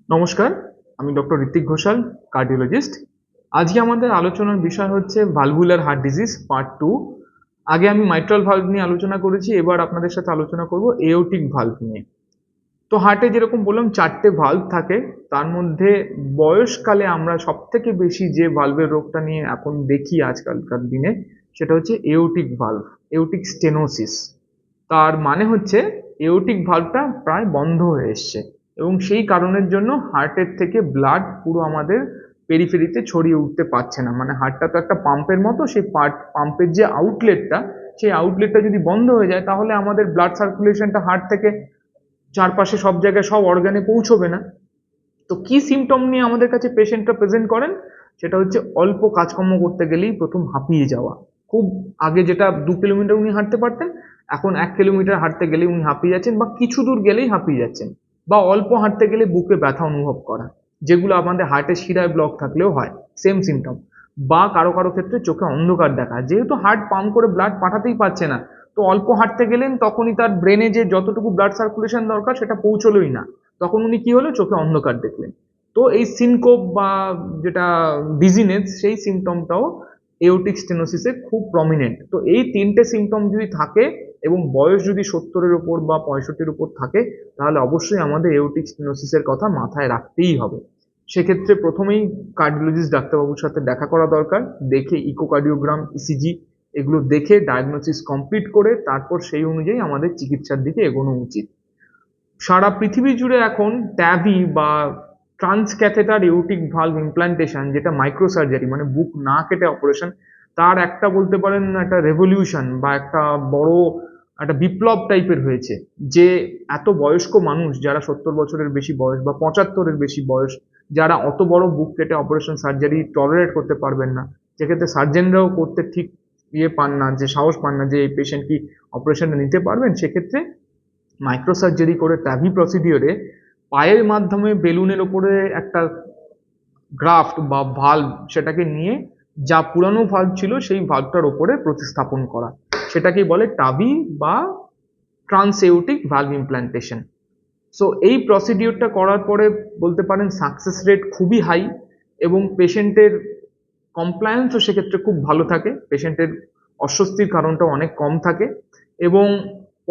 নমস্কার, আমি doctor Hrithik Ghoshal, cardiologist. আজকে আমাদের আলোচনার বিষয় হচ্ছে ভালভুলার হার্ট ডিজিজ পার্ট 2। আগে আমি মাইট্রাল ভালভ নিয়ে আলোচনা করেছি, এবার আপনাদের সাথে আলোচনা করব এওর্টিক ভালভ নিয়ে। তো হার্টে যেরকম বললাম 4টে ভালভ থাকে, তার মধ্যে বয়সকালে আমরা সবথেকে বেশি যে ভালভের রোগটা নিয়ে এখন দেখি আজকালকার দিনে, সেটা হচ্ছে এওর্টিক ভালভ, এওর্টিক স্টেনোসিস। তার মানে হচ্ছে এওর্টিক ভালভটা প্রায় বন্ধ হয়ে এসছে এবং সেই কারণের জন্য হার্টের থেকে ব্লাড পুরো আমাদের পেরিফেরিতে ছড়িয়ে উঠতে পারছে না। মানে হার্টটা তো একটা পাম্পের মতো, সেই পাম্পের যে আউটলেটটা, সেই আউটলেটটা যদি বন্ধ হয়ে যায় তাহলে আমাদের ব্লাড সার্কুলেশনটা হার্ট থেকে চারপাশে সব জায়গায় সব অর্গানে পৌঁছবে না। তো কি সিমটম নিয়ে আমাদের কাছে পেশেন্টরা প্রেজেন্ট করেন, সেটা হচ্ছে অল্প কাজকর্ম করতে গেলেই প্রথম হাঁপিয়ে যাওয়া। খুব আগে যেটা 2 কিলোমিটার উনি হাঁটতে পারতেন, এখন 1 কিলোমিটার হাঁটতে গেলেই উনি হাঁপিয়ে যাচ্ছেন, বা কিছু দূর গেলেই হাঁপিয়ে যাচ্ছেন। বা অল্প হাঁটতে গেলে বুকে ব্যথা অনুভব করা, যেগুলো আমাদের হার্টের শিরায় ব্লক থাকলেও হয়, সেম সিমটম। বা কারো কারো ক্ষেত্রে চোখে অন্ধকার দেখা, যেহেতু হার্ট পাম্প করে ব্লাড পাঠাতেই পারছে না, তো অল্প হাঁটতে গেলেন তখনই তার ব্রেনে যে যতটুকু ব্লাড সার্কুলেশন দরকার সেটা পৌঁছলোই না, তখন উনি কি হলো, চোখে অন্ধকার দেখলেন। তো এই সিনকোপ বা যেটা ডিজিনেস, সেই সিমটমটাও এওর্টিক স্টেনোসিসে খুব প্রমিনেন্ট। তো এই 3টে সিমটম যদি থাকে এবং বয়স যদি 70-এর উপর বা 65-র উপর থাকে, তাহলে অবশ্যই আমাদের এওর্টিক স্টেনোসিসের কথা মাথায় রাখতেই হবে। সেক্ষেত্রে প্রথমেই কার্ডিওলজিস্ট ডাক্তারবাবুর সাথে দেখা করা দরকার, দেখে ইকোকার্ডিওগ্রাম, ইসিজি এগুলো দেখে ডায়াগনোসিস কমপ্লিট করে তারপর সেই অনুযায়ী আমাদের চিকিৎসার দিকে এগোনো উচিত। সারা পৃথিবী জুড়ে এখন ট্যাভি বা ট্রান্সক্যাথেটার এওর্টিক ভালভ ইমপ্ল্যান্টেশন, যেটা মাইক্রো সার্জারি মানে বুক না কেটে অপারেশন, তার একটা বলতে পারেন একটা রেভলিউশন বা একটা বড় একটা বিপ্লব টাইপের হয়েছে। যে এত বয়স্ক মানুষ যারা 70 বছরের বেশি বয়স বা 75-এর বেশি বয়স, যারা অত বড় বুক কেটে অপারেশন সার্জারি টলারেট করতে পারবেন না, যেক্ষেত্রে সার্জেনরাও করতে ঠিক পান না, যে সাহস পান না যে এই পেশেন্ট কি অপারেশনটা নিতে পারবেন, সেক্ষেত্রে মাইক্রো সার্জারি করে ট্যাভি প্রসিডিওরে পায়ের মাধ্যমে বেলুনের ওপরে একটা গ্রাফট বা ভাল্ব সেটাকে নিয়ে যা পুরানো ভাল্ব ছিল সেই ভাল্বটার ওপরে প্রতিস্থাপন করা, সেটাকেই বলে টাভি বা ট্রান্সএওর্টিক ভালভ ইমপ্ল্যান্টেশন। সো এই প্রসিডিওরটা করার পরে বলতে পারেন সাকসেস রেট খুবই হাই এবং পেশেন্টের কমপ্লায়েন্সও সেক্ষেত্রে খুব ভালো থাকে, পেশেন্টের অস্বস্তির কারণটাও অনেক কম থাকে। এবং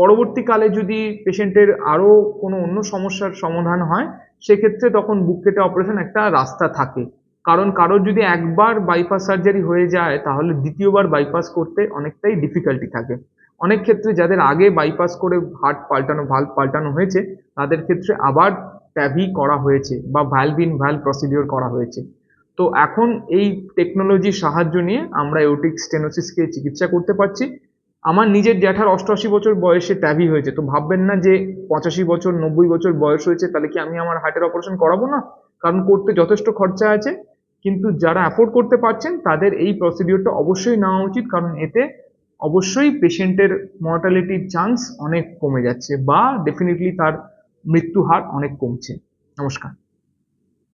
পরবর্তীকালে যদি পেশেন্টের আরও কোনো অন্য সমস্যার সমাধান হয়, সেক্ষেত্রে তখন বুক কেটে অপারেশন একটা রাস্তা থাকে। কারণ কারোর যদি একবার বাইপাস সার্জারি হয়ে যায়, তাহলে দ্বিতীয়বার বাইপাস করতে অনেকটাই ডিফিকাল্টি থাকে। অনেক ক্ষেত্রে যাদের আগে বাইপাস করে হার্ট পাল্টানো, ভালভ পাল্টানো হয়েছে, তাদের ক্ষেত্রে আবার ট্যাভি করা হয়েছে বা ভ্যালভ ইন ভ্যালভ প্রসিডিওর করা হয়েছে। তো এখন এই টেকনোলজির সাহায্য নিয়ে আমরা এওর্টিক স্টেনোসিসকে চিকিৎসা করতে পারছি। আমার নিজের জ্যাঠার 88 বছর বয়সে ট্যাভি হয়েছে, তো ভাববেন না যে 85 বছর 90 বছর বয়স হয়েছে তাহলে কি আমি আমার হার্টের অপারেশন করাবো না, কারণ করতে যথেষ্ট খরচা আছে। কিন্তু যারা অ্যাফোর্ড করতে পারছেন তাদের এই প্রসিডিওরটা অবশ্যই নেওয়া উচিত, কারণ এতে অবশ্যই পেশেন্টের মর্টালিটির চান্স অনেক কমে যাচ্ছে বা ডেফিনেটলি তার মৃত্যু হার অনেক কমছে। নমস্কার।